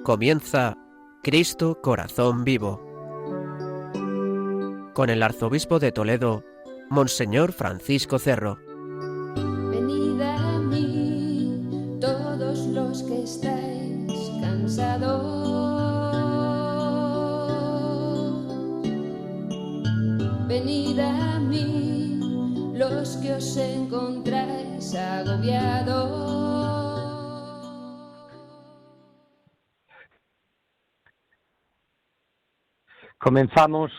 Comienza Cristo Corazón Vivo con el arzobispo de Toledo, Monseñor Francisco Cerro. Venid a mí, todos los que estáis cansados. Venid a mí, los que os encontráis agobiados. Comenzamos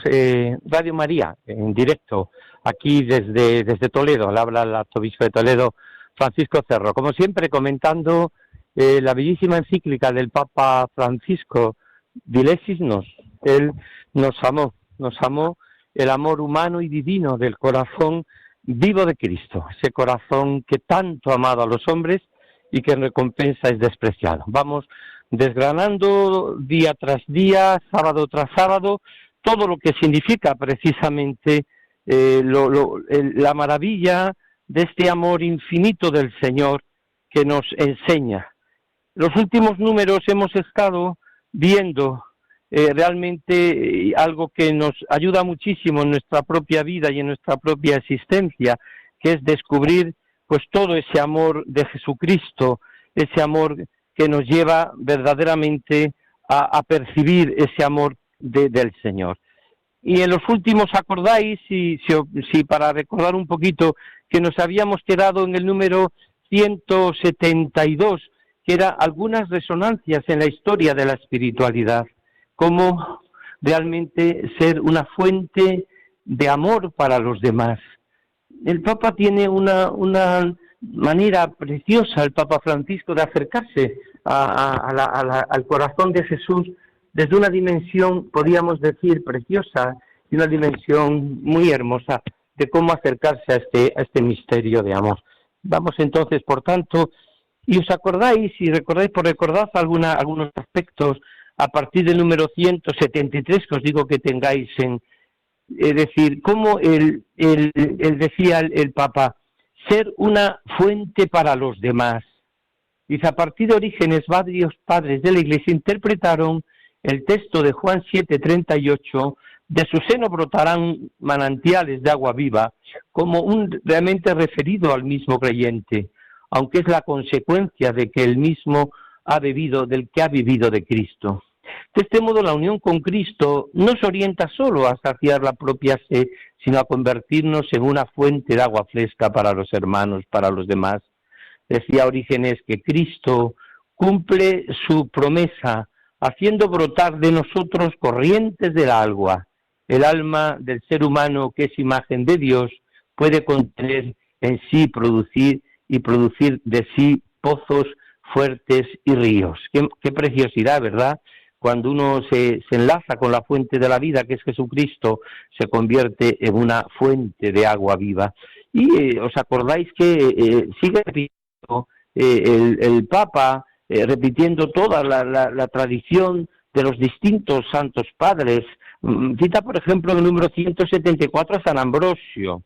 Radio María en directo aquí desde Toledo. Le habla el arzobispo de Toledo, Francisco Cerro. Como siempre, comentando la bellísima encíclica del Papa Francisco, Dilesis Nos. Él nos amó el amor humano y divino del corazón vivo de Cristo, ese corazón que tanto ha amado a los hombres y que en recompensa es despreciado. Vamos desgranando día tras día, sábado tras sábado, todo lo que significa precisamente la maravilla de este amor infinito del Señor que nos enseña. Los últimos números hemos estado viendo realmente algo que nos ayuda muchísimo en nuestra propia vida y en nuestra propia existencia, que es descubrir pues todo ese amor de Jesucristo, ese amor que nos lleva verdaderamente a percibir ese amor del Señor. Y en los últimos, acordáis, si para recordar un poquito, que nos habíamos quedado en el número 172, que era algunas resonancias en la historia de la espiritualidad, cómo realmente ser una fuente de amor para los demás. El Papa tiene una manera preciosa, el Papa Francisco, de acercarse al corazón de Jesús desde una dimensión, podríamos decir, preciosa, y una dimensión muy hermosa de cómo acercarse a este misterio de amor. Vamos entonces, por tanto, y os acordáis, y recordad algunos aspectos a partir del número 173, que os digo que tengáis es decir, cómo él decía el Papa, ser una fuente para los demás. Dice, a partir de Orígenes, varios padres de la Iglesia interpretaron el texto de Juan 7:38, de su seno brotarán manantiales de agua viva, como realmente referido al mismo creyente, aunque es la consecuencia de que él mismo del que ha vivido de Cristo. De este modo, la unión con Cristo no se orienta solo a saciar la propia sed, sino a convertirnos en una fuente de agua fresca para los hermanos, para los demás. Decía Orígenes que Cristo cumple su promesa, haciendo brotar de nosotros corrientes del agua. El alma del ser humano, que es imagen de Dios, puede contener en sí, producir de sí pozos fuertes y ríos. Qué preciosidad, ¿verdad? Cuando uno se enlaza con la fuente de la vida, que es Jesucristo, se convierte en una fuente de agua viva. Y os acordáis que sigue repitiendo el Papa, repitiendo toda la tradición de los distintos santos padres. Cita, por ejemplo, el número 174 a San Ambrosio.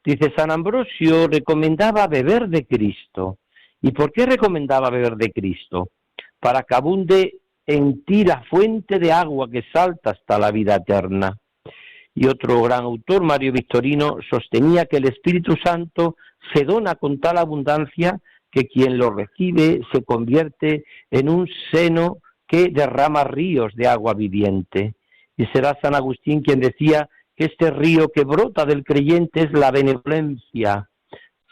Dice, San Ambrosio recomendaba beber de Cristo. ¿Y por qué recomendaba beber de Cristo? Para que abunde en ti la fuente de agua que salta hasta la vida eterna. Y otro gran autor, Mario Victorino, sostenía que el Espíritu Santo se dona con tal abundancia que quien lo recibe se convierte en un seno que derrama ríos de agua viviente. Y será San Agustín quien decía que este río que brota del creyente es la benevolencia.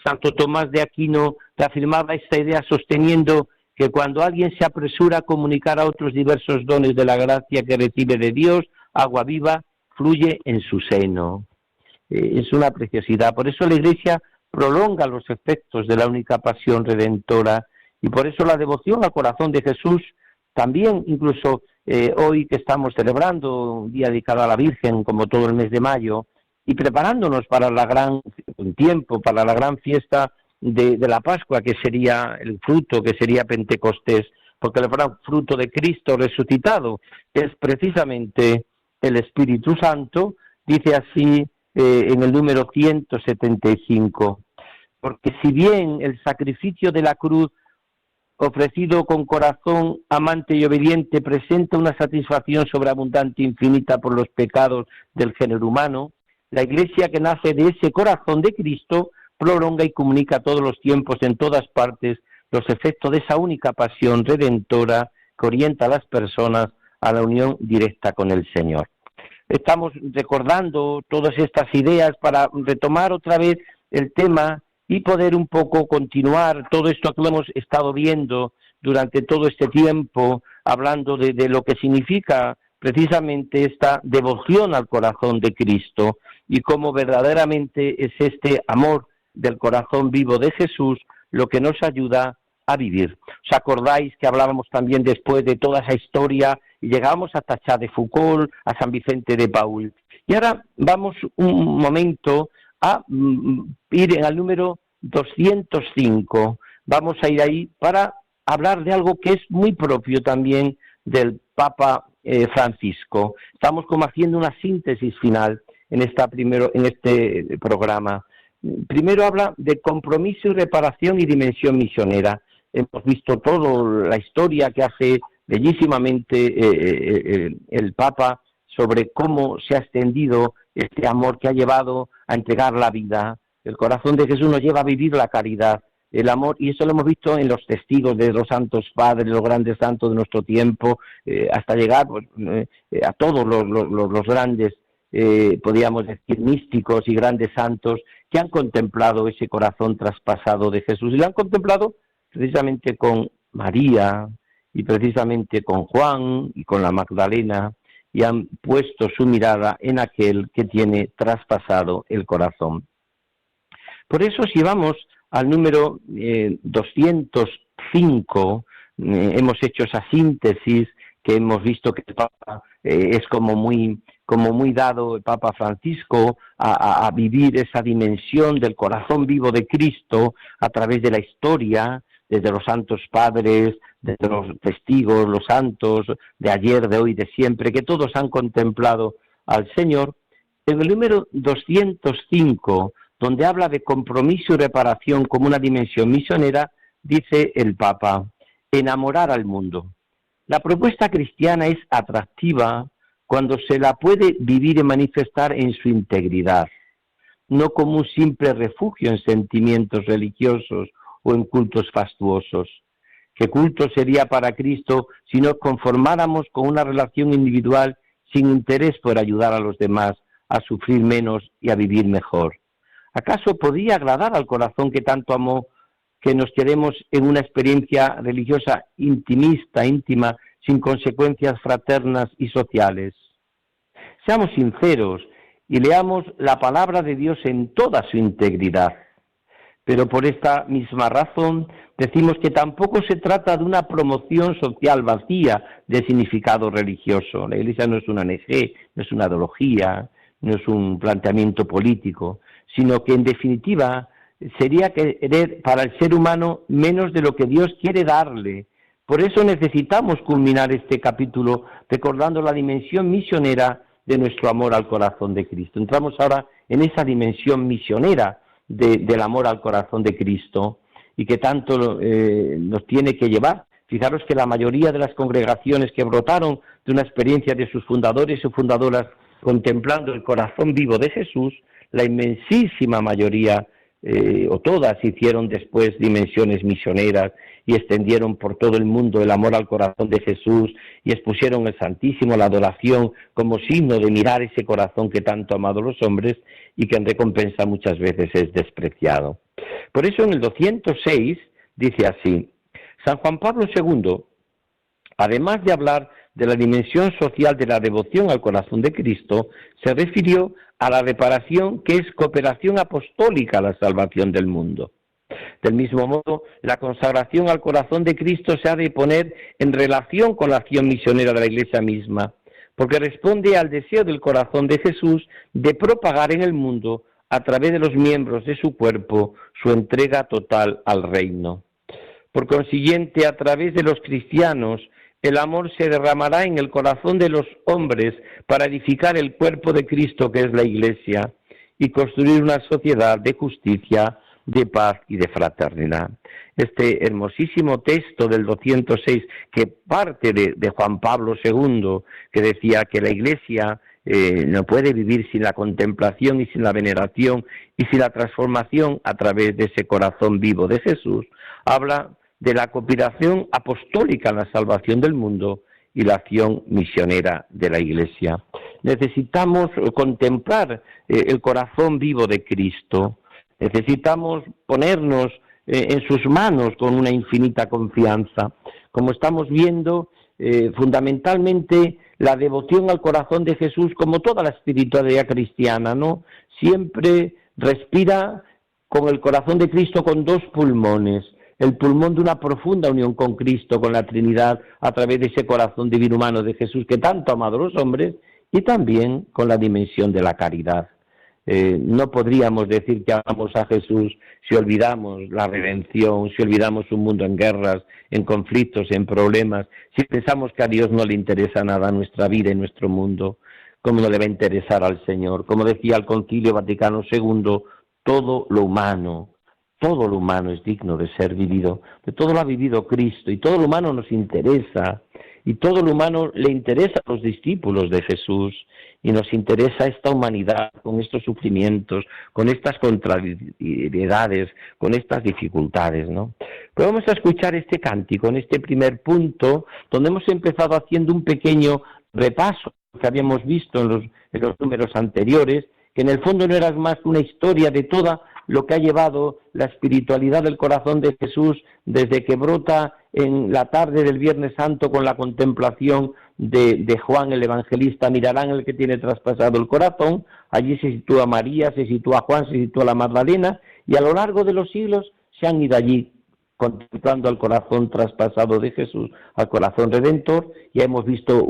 Santo Tomás de Aquino reafirmaba esta idea sosteniendo que cuando alguien se apresura a comunicar a otros diversos dones de la gracia que recibe de Dios, agua viva fluye en su seno. Es una preciosidad. Por eso la Iglesia prolonga los efectos de la única pasión redentora, y por eso la devoción al corazón de Jesús también, incluso hoy que estamos celebrando un día dedicado a la Virgen, como todo el mes de mayo, y preparándonos para la gran fiesta de la Pascua, que sería el fruto, que sería Pentecostés, porque el gran fruto de Cristo resucitado es precisamente el Espíritu Santo. Dice así en el número 175, porque si bien el sacrificio de la cruz ofrecido con corazón amante y obediente, presenta una satisfacción sobreabundante e infinita por los pecados del género humano. La Iglesia, que nace de ese corazón de Cristo, prolonga y comunica a todos los tiempos, en todas partes, los efectos de esa única pasión redentora que orienta a las personas a la unión directa con el Señor. Estamos recordando todas estas ideas para retomar otra vez el tema y poder un poco continuar todo esto que hemos estado viendo durante todo este tiempo, hablando de lo que significa precisamente esta devoción al corazón de Cristo y cómo verdaderamente es este amor del corazón vivo de Jesús lo que nos ayuda a vivir. ¿Os acordáis que hablábamos también después de toda esa historia y llegábamos hasta Charles de Foucault, a San Vicente de Paul? Y ahora vamos un momento a ir al número 205. Vamos a ir ahí para hablar de algo que es muy propio también del Papa Francisco. Estamos como haciendo una síntesis final en este programa. Primero habla de compromiso y reparación y dimensión misionera. Hemos visto toda la historia que hace bellísimamente el Papa sobre cómo se ha extendido este amor que ha llevado a entregar la vida. El corazón de Jesús nos lleva a vivir la caridad, el amor, y eso lo hemos visto en los testigos de los santos padres, los grandes santos de nuestro tiempo, hasta llegar a todos los grandes, podríamos decir, místicos y grandes santos que han contemplado ese corazón traspasado de Jesús. Y lo han contemplado precisamente con María y precisamente con Juan y con la Magdalena, y han puesto su mirada en aquel que tiene traspasado el corazón. Por eso, si vamos al número 205, hemos hecho esa síntesis que hemos visto que el Papa es como muy dado, el Papa Francisco, a vivir esa dimensión del corazón vivo de Cristo a través de la historia, desde los santos padres, desde los testigos, los santos de ayer, de hoy, de siempre, que todos han contemplado al Señor. En el número 205, donde habla de compromiso y reparación como una dimensión misionera, dice el Papa: enamorar al mundo. La propuesta cristiana es atractiva cuando se la puede vivir y manifestar en su integridad, no como un simple refugio en sentimientos religiosos o en cultos fastuosos. ¿Qué culto sería para Cristo si nos conformáramos con una relación individual sin interés por ayudar a los demás a sufrir menos y a vivir mejor? ¿Acaso podría agradar al corazón que tanto amó que nos quedemos en una experiencia religiosa íntima, sin consecuencias fraternas y sociales? Seamos sinceros y leamos la palabra de Dios en toda su integridad. Pero por esta misma razón decimos que tampoco se trata de una promoción social vacía de significado religioso. La Iglesia no es una ONG, no es una ideología, no es un planteamiento político, sino que en definitiva sería querer para el ser humano menos de lo que Dios quiere darle. Por eso necesitamos culminar este capítulo recordando la dimensión misionera de nuestro amor al corazón de Cristo. Entramos ahora en esa dimensión misionera del amor al corazón de Cristo y que tanto nos tiene que llevar. Fijaros que la mayoría de las congregaciones que brotaron de una experiencia de sus fundadores y fundadoras contemplando el corazón vivo de Jesús, la inmensísima mayoría o todas hicieron después dimensiones misioneras y extendieron por todo el mundo el amor al corazón de Jesús y expusieron el Santísimo, la adoración, como signo de mirar ese corazón que tanto ha amado a los hombres y que en recompensa muchas veces es despreciado. Por eso en el 206 dice así: San Juan Pablo II, además de hablar de la dimensión social de la devoción al corazón de Cristo, se refirió a la reparación, que es cooperación apostólica a la salvación del mundo. Del mismo modo, la consagración al corazón de Cristo se ha de poner en relación con la acción misionera de la Iglesia misma, porque responde al deseo del corazón de Jesús de propagar en el mundo, a través de los miembros de su cuerpo, su entrega total al reino. Por consiguiente, a través de los cristianos, el amor se derramará en el corazón de los hombres para edificar el cuerpo de Cristo, que es la Iglesia, y construir una sociedad de justicia de paz y de fraternidad. Este hermosísimo texto del 206, que parte de Juan Pablo II, que decía que la Iglesia no puede vivir sin la contemplación y sin la veneración y sin la transformación a través de ese corazón vivo de Jesús, habla de la cooperación apostólica en la salvación del mundo y la acción misionera de la Iglesia. Necesitamos contemplar el corazón vivo de Cristo, necesitamos ponernos en sus manos con una infinita confianza. Como estamos viendo, fundamentalmente la devoción al corazón de Jesús, como toda la espiritualidad cristiana, ¿no? Siempre respira con el corazón de Cristo con dos pulmones: el pulmón de una profunda unión con Cristo, con la Trinidad, a través de ese corazón divino humano de Jesús que tanto ha amado a los hombres, y también con la dimensión de la caridad. No podríamos decir que amamos a Jesús si olvidamos la redención, si olvidamos un mundo en guerras, en conflictos, en problemas, si pensamos que a Dios no le interesa nada nuestra vida y nuestro mundo. ¿Cómo no le va a interesar al Señor? Como decía el Concilio Vaticano II, todo lo humano es digno de ser vivido, de todo lo ha vivido Cristo, y todo lo humano nos interesa, y todo lo humano le interesa a los discípulos de Jesús, y nos interesa esta humanidad con estos sufrimientos, con estas contrariedades, con estas dificultades, ¿no? Pero vamos a escuchar este cántico en este primer punto, donde hemos empezado haciendo un pequeño repaso que habíamos visto en los números anteriores, que en el fondo no era más que una historia de toda lo que ha llevado la espiritualidad del corazón de Jesús desde que brota en la tarde del Viernes Santo con la contemplación de Juan el Evangelista. Mirarán el que tiene traspasado el corazón. Allí se sitúa María, se sitúa Juan, se sitúa la Magdalena, y a lo largo de los siglos se han ido allí contemplando al corazón traspasado de Jesús, al corazón redentor. Ya hemos hecho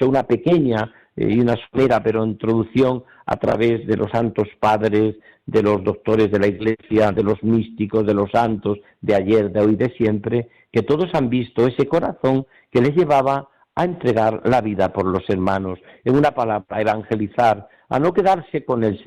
una pequeña y una somera pero introducción a través de los santos padres, de los doctores de la Iglesia, de los místicos, de los santos de ayer, de hoy, de siempre, que todos han visto ese corazón que les llevaba a entregar la vida por los hermanos, en una palabra, a evangelizar, a no quedarse con él,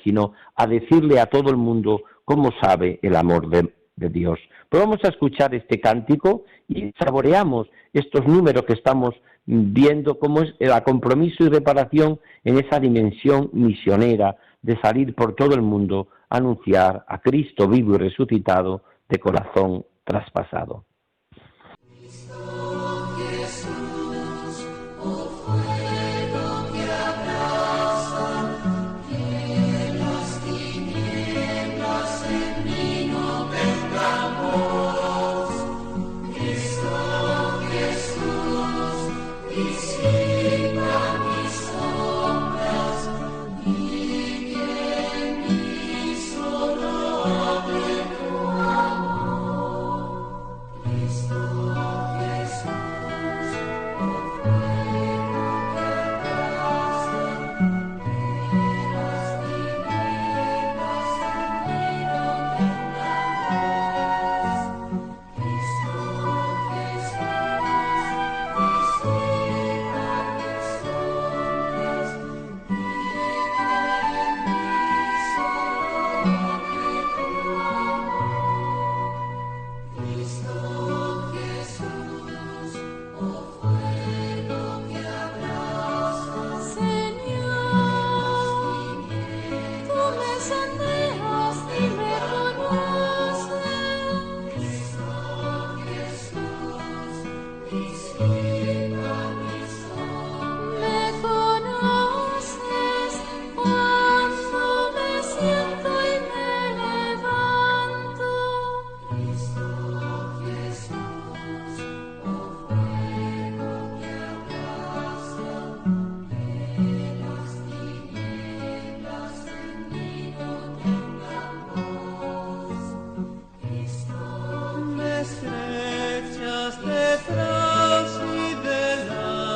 sino a decirle a todo el mundo cómo sabe el amor de Dios. Pero vamos a escuchar este cántico y saboreamos estos números que estamos viendo, cómo es el compromiso y reparación en esa dimensión misionera de salir por todo el mundo a anunciar a Cristo vivo y resucitado de corazón traspasado. Estrechas detrás y delante.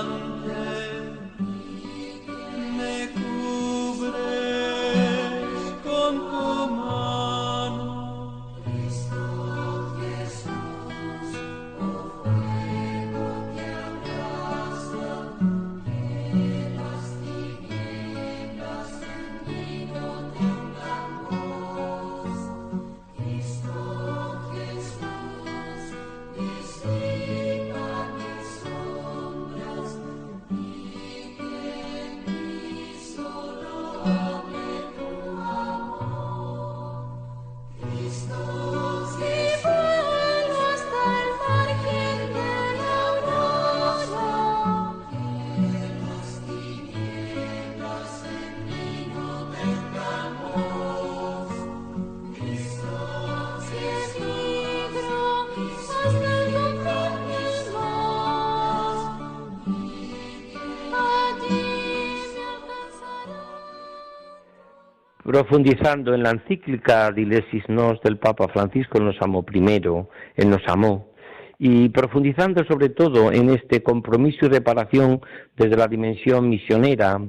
profundizando en la encíclica Dilesis Nos del Papa Francisco, Él nos amó primero, Él nos amó, y profundizando sobre todo en este compromiso y reparación desde la dimensión misionera.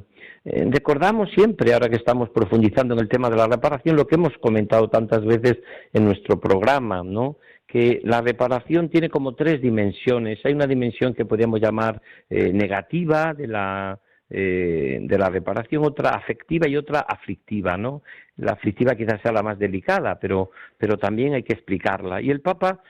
Recordamos siempre, ahora que estamos profundizando en el tema de la reparación, lo que hemos comentado tantas veces en nuestro programa, ¿no? Que la reparación tiene como tres dimensiones. Hay una dimensión que podríamos llamar negativa de la reparación, otra afectiva y otra aflictiva, ¿no? La aflictiva quizás sea la más delicada, pero también hay que explicarla. Y el Papa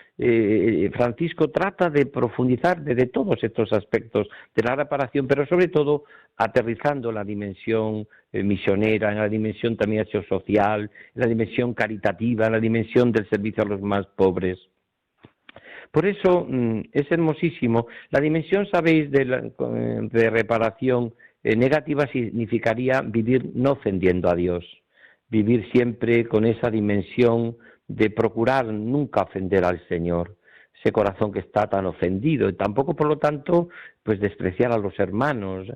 Francisco trata de profundizar desde todos estos aspectos de la reparación, pero sobre todo aterrizando la dimensión misionera, en la dimensión también social, en la dimensión caritativa, en la dimensión del servicio a los más pobres. Por eso es hermosísimo. La dimensión, sabéis, de reparación negativa significaría vivir no ofendiendo a Dios, vivir siempre con esa dimensión de procurar nunca ofender al Señor, ese corazón que está tan ofendido, y tampoco, por lo tanto, pues despreciar a los hermanos,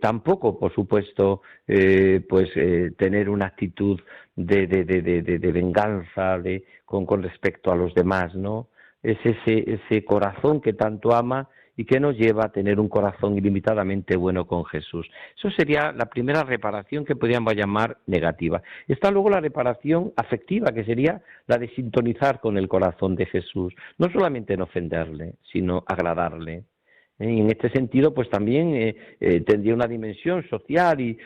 tampoco, por supuesto, tener una actitud de venganza con respecto a los demás, ¿no? Es ese corazón que tanto ama y que nos lleva a tener un corazón ilimitadamente bueno con Jesús. Eso sería la primera reparación que podríamos llamar negativa. Está luego la reparación afectiva, que sería la de sintonizar con el corazón de Jesús, no solamente en ofenderle, sino agradarle. Y en este sentido, pues también tendría una dimensión social y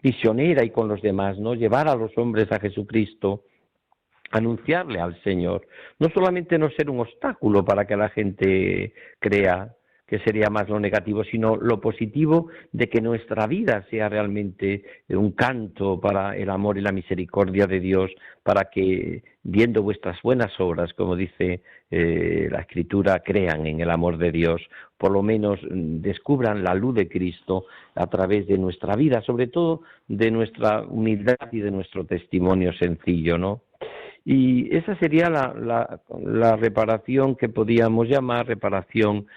misionera y con los demás, ¿no? Llevar a los hombres a Jesucristo, anunciarle al Señor, no solamente no ser un obstáculo para que la gente crea, que sería más lo negativo, sino lo positivo de que nuestra vida sea realmente un canto para el amor y la misericordia de Dios, para que, viendo vuestras buenas obras, como dice la Escritura, crean en el amor de Dios, por lo menos descubran la luz de Cristo a través de nuestra vida, sobre todo de nuestra humildad y de nuestro testimonio sencillo, ¿no? Y esa sería la reparación que podíamos llamar reparación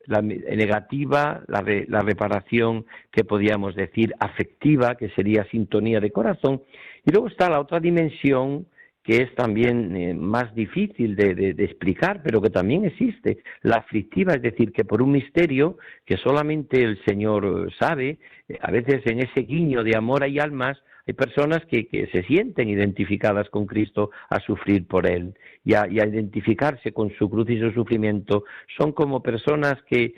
negativa, la reparación que podíamos decir afectiva, que sería sintonía de corazón. Y luego está la otra dimensión, que es también más difícil de explicar, pero que también existe, la aflictiva, es decir, que por un misterio que solamente el Señor sabe, a veces en ese guiño de amor hay almas, hay personas que se sienten identificadas con Cristo a sufrir por Él y a identificarse con su cruz y su sufrimiento. Son como personas que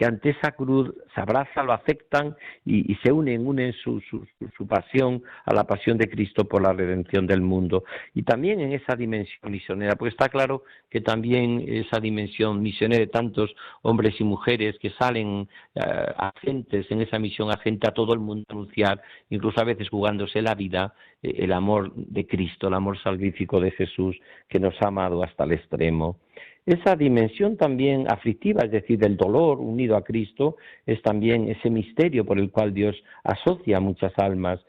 ante esa cruz se abrazan, lo aceptan y se unen su pasión a la pasión de Cristo por la redención del mundo. Y también en esa dimensión misionera, porque está claro que también esa dimensión misionera de tantos hombres y mujeres que salen agentes en esa misión, agente a todo el mundo a anunciar, incluso a veces jugándose la vida, el amor de Cristo, el amor salvífico de Jesús, que nos ha amado hasta el extremo. Esa dimensión también aflictiva, es decir, del dolor unido a Cristo, es también ese misterio por el cual Dios asocia a muchas almas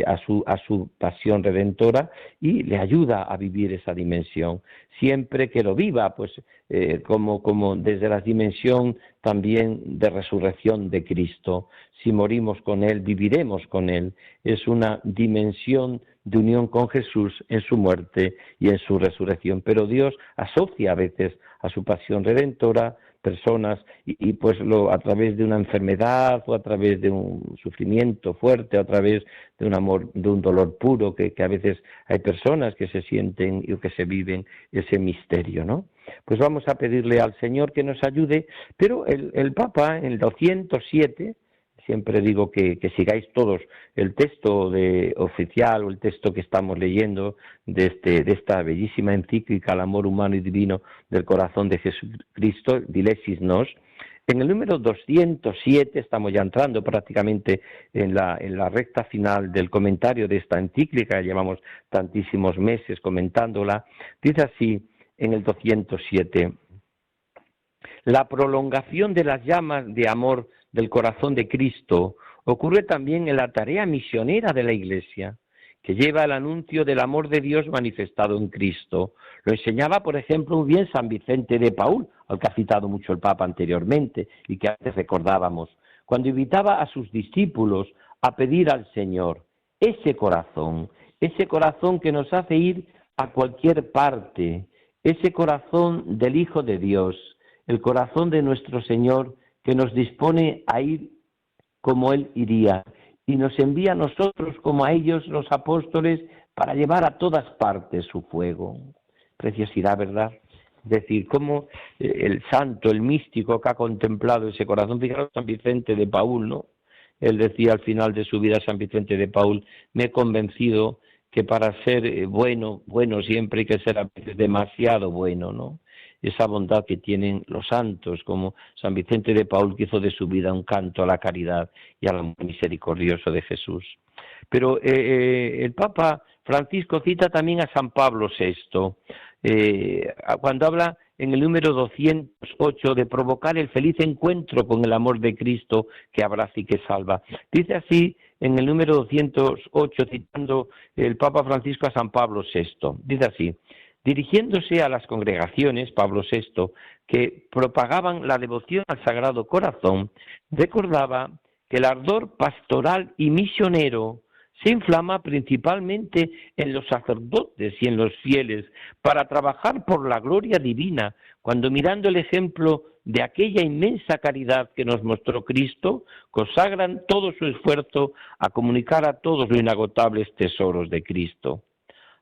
a su pasión redentora y le ayuda a vivir esa dimensión. Siempre que lo viva, pues como desde la dimensión también de resurrección de Cristo. Si morimos con Él, viviremos con Él. Es una dimensión de unión con Jesús en su muerte y en su resurrección. Pero Dios asocia a veces a su pasión redentora personas y pues a través de una enfermedad o a través de un sufrimiento fuerte, a través de un amor, de un dolor puro, que a veces hay personas que se sienten y que se viven ese misterio, ¿no? Pues vamos a pedirle al Señor que nos ayude, pero el Papa en el 207, siempre digo que sigáis todos el texto oficial o el texto que estamos leyendo de esta bellísima encíclica, el amor humano y divino del corazón de Jesucristo, Dilesis Nos. En el número 207, estamos ya entrando prácticamente en la recta final del comentario de esta encíclica, llevamos tantísimos meses comentándola, dice así en el 207, la prolongación de las llamas de amor del corazón de Cristo ocurre también en la tarea misionera de la Iglesia, que lleva el anuncio del amor de Dios manifestado en Cristo. Lo enseñaba, por ejemplo, muy bien San Vicente de Paúl, al que ha citado mucho el Papa anteriormente y que antes recordábamos, cuando invitaba a sus discípulos a pedir al Señor, ese corazón que nos hace ir a cualquier parte, ese corazón del Hijo de Dios, el corazón de nuestro Señor que nos dispone a ir como Él iría y nos envía a nosotros como a ellos los apóstoles para llevar a todas partes su fuego. Preciosidad, ¿verdad? Es decir, cómo el santo, el místico que ha contemplado ese corazón, fijaros San Vicente de Paúl, ¿no? Él decía al final de su vida, San Vicente de Paúl, me he convencido que para ser bueno siempre hay que ser a veces demasiado bueno, ¿no? Esa bondad que tienen los santos, como San Vicente de Paúl, que hizo de su vida un canto a la caridad y al amor misericordioso de Jesús. Pero el Papa Francisco cita también a San Pablo VI, cuando habla en el número 208 de provocar el feliz encuentro con el amor de Cristo que abraza y que salva. Dice así en el número 208, citando el Papa Francisco a San Pablo VI, dice así: dirigiéndose a las congregaciones, Pablo VI, que propagaban la devoción al Sagrado Corazón, recordaba que el ardor pastoral y misionero se inflama principalmente en los sacerdotes y en los fieles para trabajar por la gloria divina, cuando mirando el ejemplo de aquella inmensa caridad que nos mostró Cristo, consagran todo su esfuerzo a comunicar a todos los inagotables tesoros de Cristo.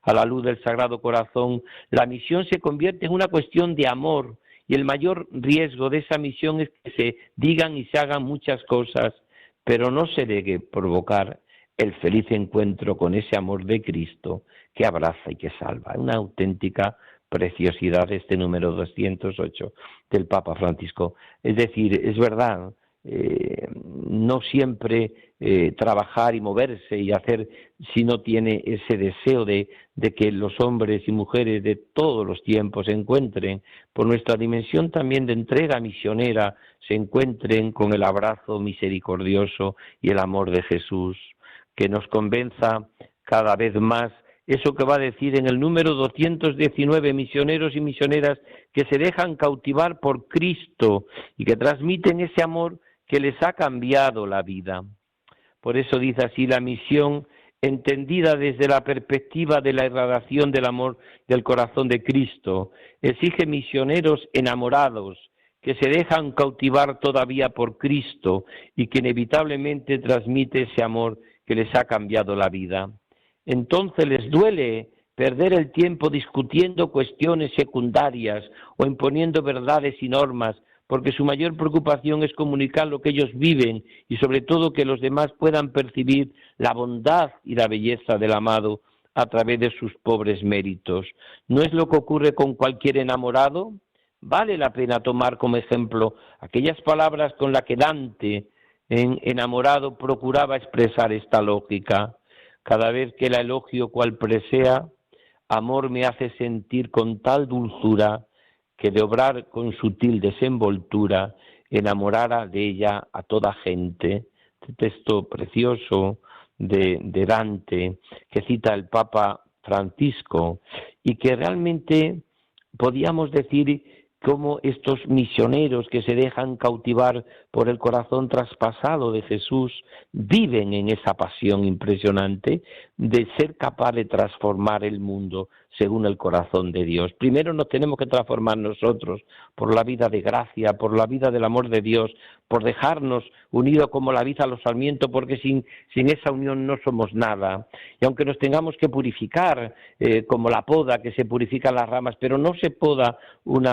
A la luz del Sagrado Corazón, la misión se convierte en una cuestión de amor, y el mayor riesgo de esa misión es que se digan y se hagan muchas cosas, pero no se deje provocar el feliz encuentro con ese amor de Cristo que abraza y que salva. Una auténtica preciosidad este número 208 del Papa Francisco. Es decir, es verdad, no siempre trabajar y moverse y hacer si no tiene ese deseo de que los hombres y mujeres de todos los tiempos se encuentren, por nuestra dimensión también de entrega misionera, se encuentren con el abrazo misericordioso y el amor de Jesús, que nos convenza cada vez más eso que va a decir en el número 219, misioneros y misioneras que se dejan cautivar por Cristo y que transmiten ese amor que les ha cambiado la vida. Por eso dice así: la misión, entendida desde la perspectiva de la irradiación del amor del corazón de Cristo, exige misioneros enamorados, que se dejan cautivar todavía por Cristo y que inevitablemente transmite ese amor que les ha cambiado la vida. Entonces les duele perder el tiempo discutiendo cuestiones secundarias o imponiendo verdades y normas, porque su mayor preocupación es comunicar lo que ellos viven y sobre todo que los demás puedan percibir la bondad y la belleza del amado a través de sus pobres méritos. ¿No es lo que ocurre con cualquier enamorado? Vale la pena tomar como ejemplo aquellas palabras con las que Dante, en Enamorado, procuraba expresar esta lógica. Cada vez que la elogio cual presea, amor me hace sentir con tal dulzura que de obrar con sutil desenvoltura enamorara de ella a toda gente. Este texto precioso de Dante que cita el Papa Francisco y que realmente podíamos decir cómo estos misioneros que se dejan cautivar por el corazón traspasado de Jesús viven en esa pasión impresionante de ser capaz de transformar el mundo según el corazón de Dios. Primero nos tenemos que transformar nosotros por la vida de gracia, por la vida del amor de Dios, por dejarnos unidos como la vid a los sarmientos, porque sin esa unión no somos nada. Y aunque nos tengamos que purificar, como la poda que se purifican las ramas, pero no se poda un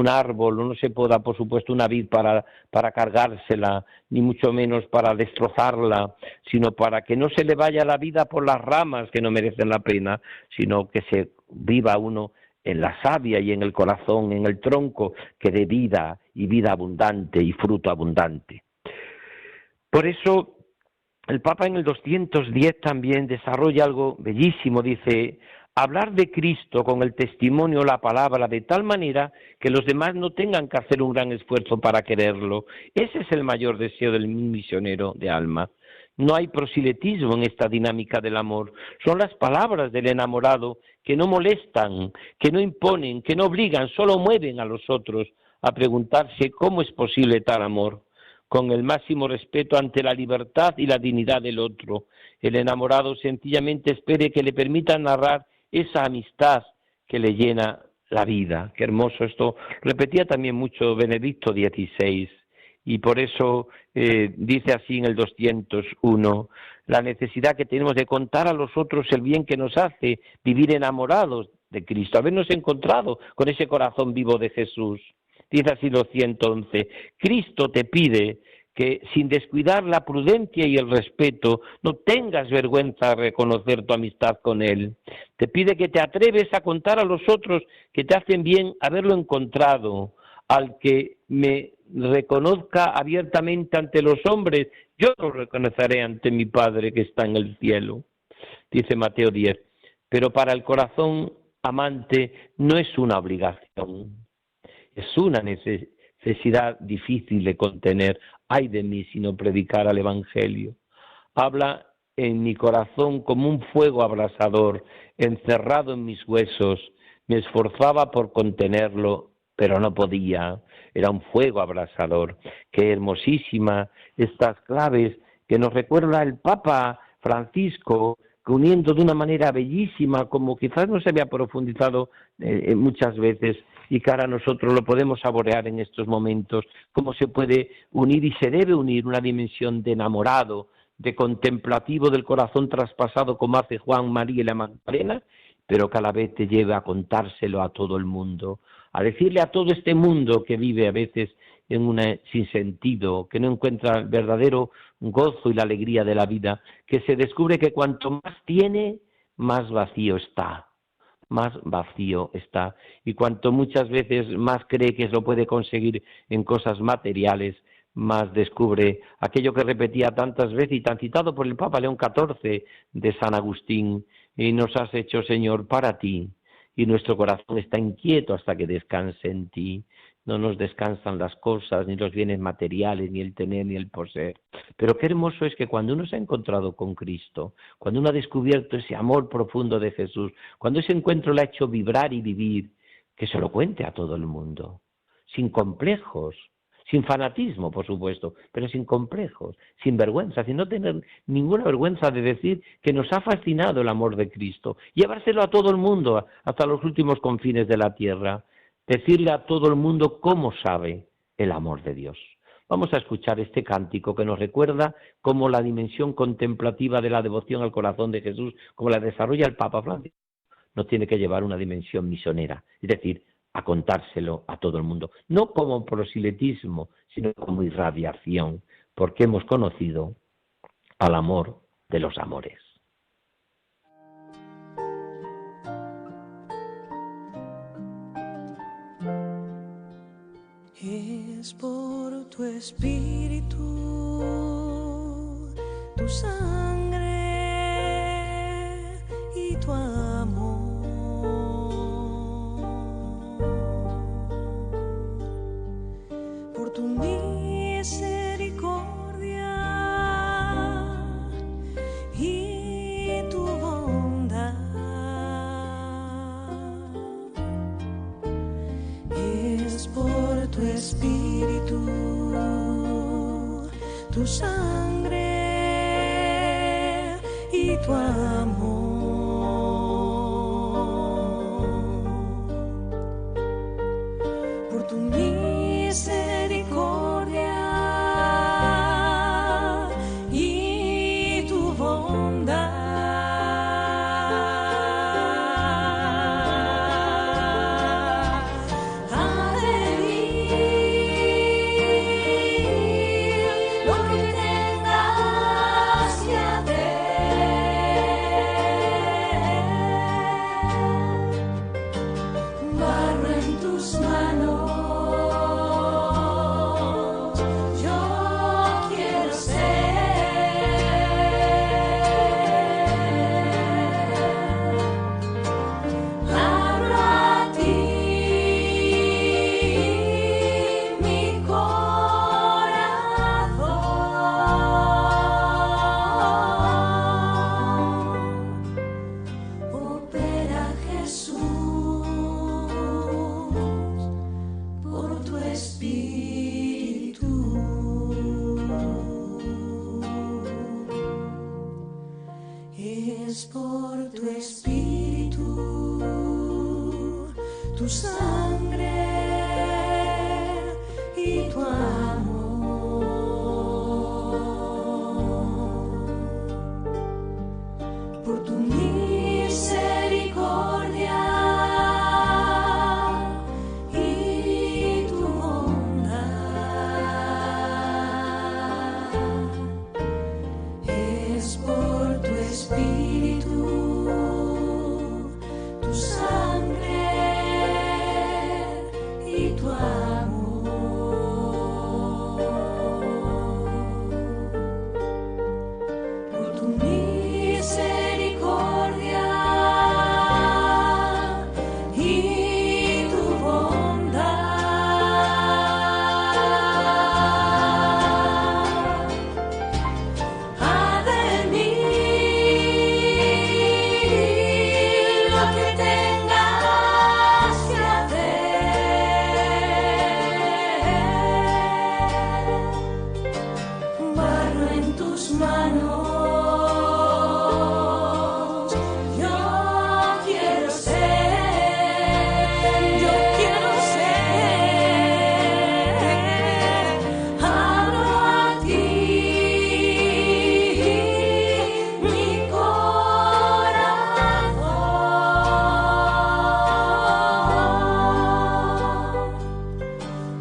árbol, no se poda por supuesto una vid para cargársela, ni mucho menos para destrozarla, sino para que no se le vaya la vida por las ramas que no merecen la pena, sino que se viva uno en la savia y en el corazón, en el tronco, que dé vida y vida abundante y fruto abundante. Por eso el Papa en el 210 también desarrolla algo bellísimo, dice: hablar de Cristo con el testimonio o la palabra de tal manera que los demás no tengan que hacer un gran esfuerzo para quererlo. Ese es el mayor deseo del misionero de alma. No hay proselitismo en esta dinámica del amor. Son las palabras del enamorado que no molestan, que no imponen, que no obligan, solo mueven a los otros a preguntarse cómo es posible tal amor. con el máximo respeto ante la libertad y la dignidad del otro. El enamorado sencillamente espere que le permita narrar esa amistad que le llena la vida. Qué hermoso esto. Repetía también mucho Benedicto XVI, y por eso dice así en el 201, la necesidad que tenemos de contar a los otros el bien que nos hace vivir enamorados de Cristo, habernos encontrado con ese corazón vivo de Jesús. Dice así los 111, Cristo te pide que sin descuidar la prudencia y el respeto, no tengas vergüenza de reconocer tu amistad con Él. Te pide que te atreves a contar a los otros que te hacen bien haberlo encontrado. Al que me reconozca abiertamente ante los hombres, yo lo reconoceré ante mi Padre que está en el cielo. Dice Mateo 10, pero para el corazón amante no es una obligación, es una necesidad difícil de contener. Ay de mí si no predicara el Evangelio. Habla en mi corazón como un fuego abrasador, encerrado en mis huesos. Me esforzaba por contenerlo, pero no podía. Era un fuego abrasador. Qué hermosísima estas claves que nos recuerda el Papa Francisco, uniendo de una manera bellísima, como quizás no se había profundizado muchas veces, y que ahora nosotros lo podemos saborear en estos momentos, cómo se puede unir y se debe unir una dimensión de enamorado, de contemplativo del corazón traspasado como hace Juan, María y la Magdalena, pero que a la vez te lleva a contárselo a todo el mundo, a decirle a todo este mundo que vive a veces en un sinsentido, que no encuentra el verdadero gozo y la alegría de la vida, que se descubre que cuanto más tiene, más vacío está. Más vacío está, y cuanto muchas veces más cree que lo puede conseguir en cosas materiales, más descubre aquello que repetía tantas veces y tan citado por el Papa León XIV de San Agustín, y nos has hecho, Señor, para ti, y nuestro corazón está inquieto hasta que descanse en ti. No nos descansan las cosas, ni los bienes materiales, ni el tener, ni el poseer. Pero qué hermoso es que cuando uno se ha encontrado con Cristo, cuando uno ha descubierto ese amor profundo de Jesús, cuando ese encuentro le ha hecho vibrar y vivir, que se lo cuente a todo el mundo, sin complejos, sin fanatismo, por supuesto, pero sin complejos, sin vergüenza, sin no tener ninguna vergüenza de decir que nos ha fascinado el amor de Cristo, llevárselo a todo el mundo, hasta los últimos confines de la tierra. Decirle a todo el mundo cómo sabe el amor de Dios. Vamos a escuchar este cántico que nos recuerda cómo la dimensión contemplativa de la devoción al corazón de Jesús, como la desarrolla el Papa Francisco, nos tiene que llevar una dimensión misionera, es decir, a contárselo a todo el mundo, no como proselitismo, sino como irradiación, porque hemos conocido al amor de los amores. Es por tu espíritu, tu sangre y tu amor, por tu misericordia y tu bondad. Es por tu espíritu, tu sangre y tu amor, por tu misericordia y tu bondad. Espíritu. tu sangre y tu amor, por tu misericordia y tu bondad, es por tu espíritu, tu sangre y tu amor, por tu misericordia y tu bondad. Haz de mí lo que tengas que hacer, barro en tus manos, yo quiero ser, abro a ti mi corazón,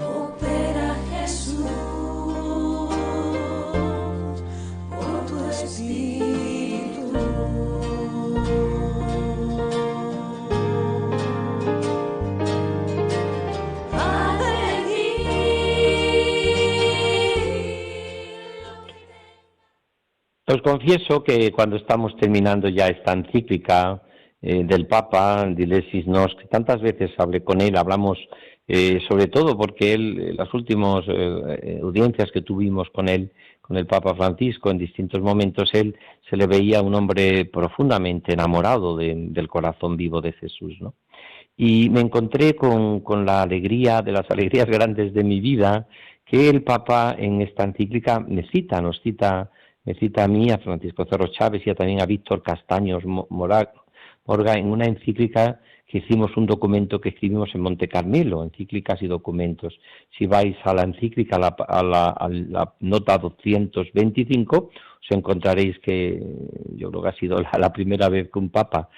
opera Jesús por tu espíritu. Haz de mí Os confieso que cuando estamos terminando ya esta encíclica del Papa, Dilesis Nos, que tantas veces hablé con él, hablamos sobre todo porque él, las últimas audiencias que tuvimos con él, con el Papa Francisco, en distintos momentos, él se le veía un hombre profundamente enamorado del corazón vivo de Jesús, ¿no? Y me encontré con la alegría, de las alegrías grandes de mi vida, que el Papa en esta encíclica me cita a mí, a Francisco Cerro Chávez y también a Víctor Castaños Morga en una encíclica que hicimos, un documento que escribimos en Monte Carmelo, encíclicas y documentos. Si vais a la encíclica, a la nota 225, os encontraréis que yo creo que ha sido la primera vez que un Papa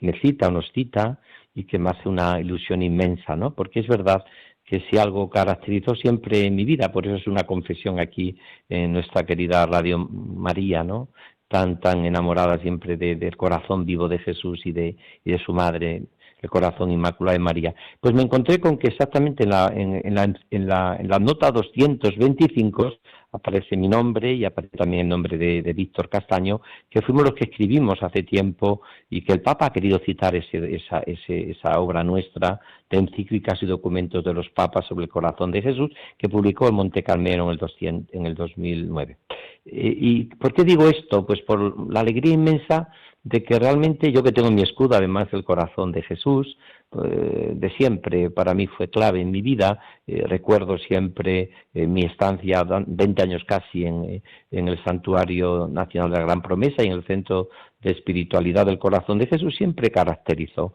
me cita o nos cita, y que me hace una ilusión inmensa, ¿no? Porque es verdad que si algo caracterizó siempre en mi vida, por eso es una confesión aquí en nuestra querida Radio María, ¿no? Tan enamorada siempre del corazón vivo de Jesús y de su madre, el corazón inmaculado de María. Pues me encontré con que exactamente en la nota 225 aparece mi nombre y aparece también el nombre de Víctor Castaño, que fuimos los que escribimos hace tiempo y que el Papa ha querido citar esa obra nuestra de encíclicas y documentos de los papas sobre el corazón de Jesús, que publicó en Monte Carmelo en el 2009. ¿Y por qué digo esto? Pues por la alegría inmensa de que realmente yo, que tengo en mi escudo además el corazón de Jesús, de siempre para mí fue clave en mi vida. Recuerdo siempre mi estancia, 20 años casi, en el Santuario Nacional de la Gran Promesa y en el Centro de Espiritualidad del Corazón de Jesús. Siempre caracterizó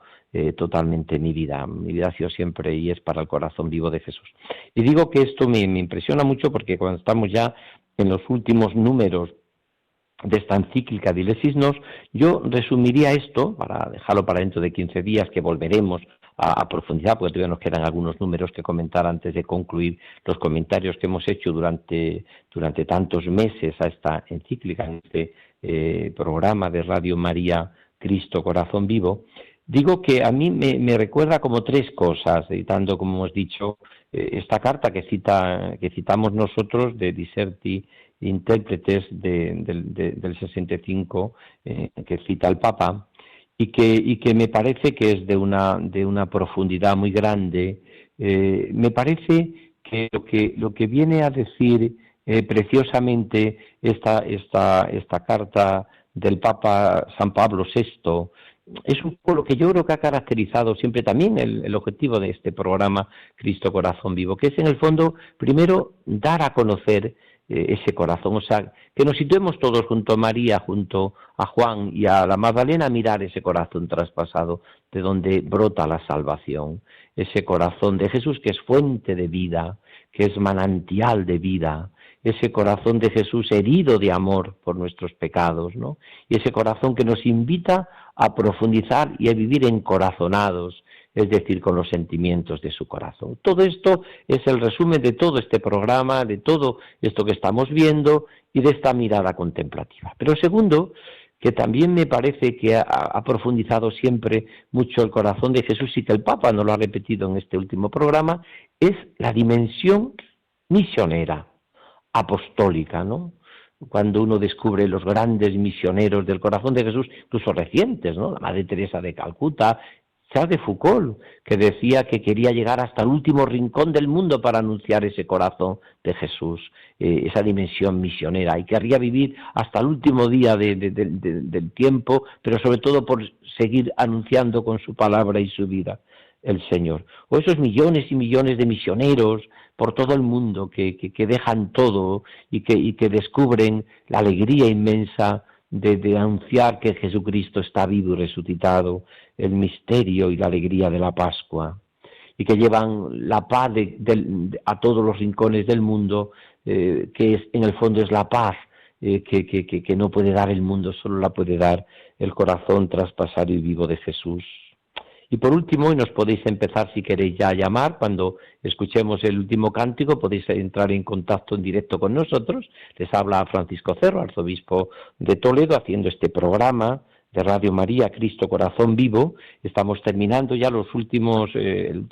totalmente mi vida. Mi vida ha sido siempre y es para el corazón vivo de Jesús. Y digo que esto me impresiona mucho porque cuando estamos ya en los últimos números de esta encíclica Dilesis Nos, yo resumiría esto, para dejarlo para dentro de 15 días, que volveremos a profundizar, porque todavía nos quedan algunos números que comentar antes de concluir los comentarios que hemos hecho durante tantos meses a esta encíclica, en este programa de Radio María, Cristo Corazón Vivo. Digo que a mí me recuerda como tres cosas, citando, como hemos dicho, esta carta que citamos nosotros de Diserti Intérpretes del 65, que cita el Papa, y que me parece que es de una profundidad muy grande. Me parece que lo que viene a decir preciosamente esta carta del Papa San Pablo VI es un poco lo que yo creo que ha caracterizado siempre también el objetivo de este programa Cristo Corazón Vivo, que es en el fondo, primero, dar a conocer ese corazón. O sea, que nos situemos todos junto a María, junto a Juan y a la Magdalena a mirar ese corazón traspasado, de donde brota la salvación. Ese corazón de Jesús que es fuente de vida, que es manantial de vida. Ese corazón de Jesús herido de amor por nuestros pecados, ¿no? Y ese corazón que nos invita a profundizar y a vivir encorazonados, es decir, con los sentimientos de su corazón. Todo esto es el resumen de todo este programa, de todo esto que estamos viendo y de esta mirada contemplativa. Pero segundo, que también me parece que ha profundizado siempre mucho el corazón de Jesús y que el Papa nos lo ha repetido en este último programa, es la dimensión misionera, apostólica, ¿no? Cuando uno descubre los grandes misioneros del corazón de Jesús, incluso recientes, ¿no? La Madre Teresa de Calcuta, Charles de Foucault, que decía que quería llegar hasta el último rincón del mundo para anunciar ese corazón de Jesús, esa dimensión misionera, y querría vivir hasta el último día del tiempo, pero sobre todo por seguir anunciando con su palabra y su vida el Señor. O esos millones y millones de misioneros por todo el mundo que dejan todo y que descubren la alegría inmensa de anunciar que Jesucristo está vivo y resucitado, el misterio y la alegría de la Pascua, y que llevan la paz a todos los rincones del mundo, que en el fondo es la paz que no puede dar el mundo, solo la puede dar el corazón traspasado y vivo de Jesús. Y por último, y nos podéis empezar si queréis ya a llamar, cuando escuchemos el último cántico, podéis entrar en contacto en directo con nosotros. Les habla Francisco Cerro, arzobispo de Toledo, haciendo este programa de Radio María, Cristo Corazón Vivo. Estamos terminando ya el último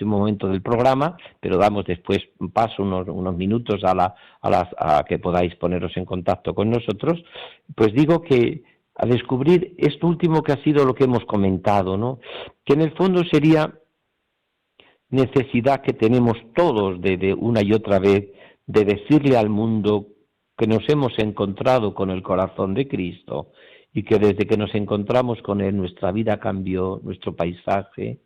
momento del programa, pero damos después paso unos minutos a que podáis poneros en contacto con nosotros. Pues digo que a descubrir esto último que ha sido lo que hemos comentado, ¿no? Que en el fondo sería necesidad que tenemos todos de una y otra vez de decirle al mundo que nos hemos encontrado con el corazón de Cristo y que desde que nos encontramos con Él nuestra vida cambió, nuestro paisaje,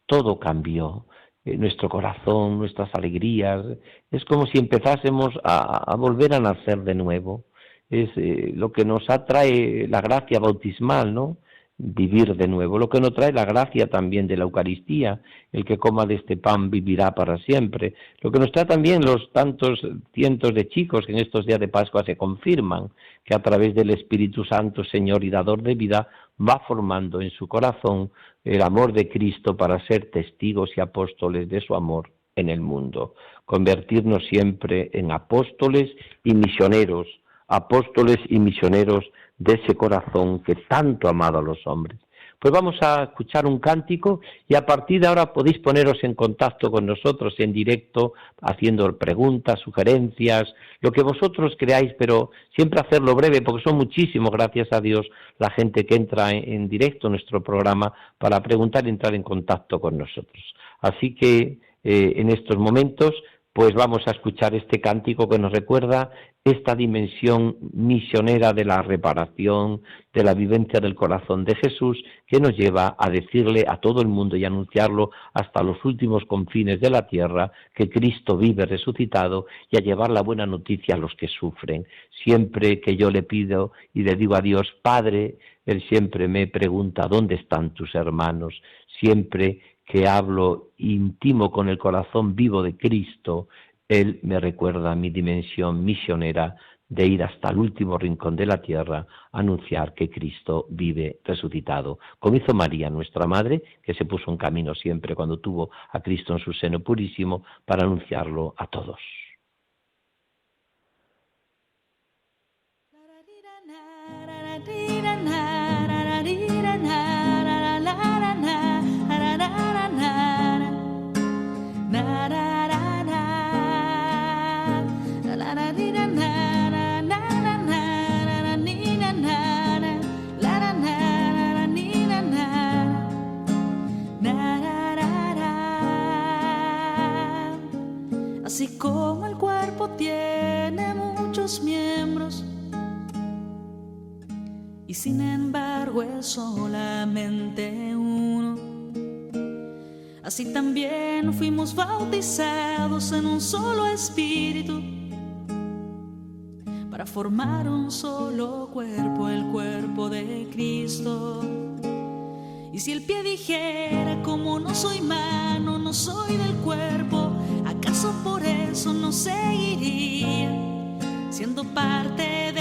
todo cambió, nuestro corazón, nuestras alegrías. Es como si empezásemos a volver a nacer de nuevo. Es lo que nos atrae la gracia bautismal, ¿no? Vivir de nuevo. Lo que nos trae la gracia también de la Eucaristía, el que coma de este pan vivirá para siempre. Lo que nos trae también los tantos cientos de chicos que en estos días de Pascua se confirman, que a través del Espíritu Santo, Señor y Dador de vida, va formando en su corazón el amor de Cristo para ser testigos y apóstoles de su amor en el mundo. Convertirnos siempre en apóstoles y misioneros de ese corazón que tanto ha amado a los hombres. Pues vamos a escuchar un cántico y a partir de ahora podéis poneros en contacto con nosotros en directo, haciendo preguntas, sugerencias, lo que vosotros creáis, pero siempre hacerlo breve, porque son muchísimos, gracias a Dios, la gente que entra en directo en nuestro programa para preguntar y entrar en contacto con nosotros. Así que en estos momentos pues vamos a escuchar este cántico que nos recuerda esta dimensión misionera de la reparación, de la vivencia del corazón de Jesús, que nos lleva a decirle a todo el mundo y anunciarlo hasta los últimos confines de la tierra, que Cristo vive resucitado, y a llevar la buena noticia a los que sufren. Siempre que yo le pido y le digo a Dios, Padre, Él siempre me pregunta, ¿dónde están tus hermanos? Siempre que hablo íntimo con el corazón vivo de Cristo, Él me recuerda mi dimensión misionera de ir hasta el último rincón de la tierra a anunciar que Cristo vive resucitado. Como hizo María, nuestra Madre, que se puso en camino siempre cuando tuvo a Cristo en su seno purísimo para anunciarlo a todos. Así como el cuerpo tiene muchos miembros y sin embargo es solamente uno, así también fuimos bautizados en un solo espíritu para formar un solo cuerpo, el cuerpo de Cristo. Y si el pie dijera, como no soy mano, no soy del cuerpo, ¿acaso por eso no seguiría siendo parte de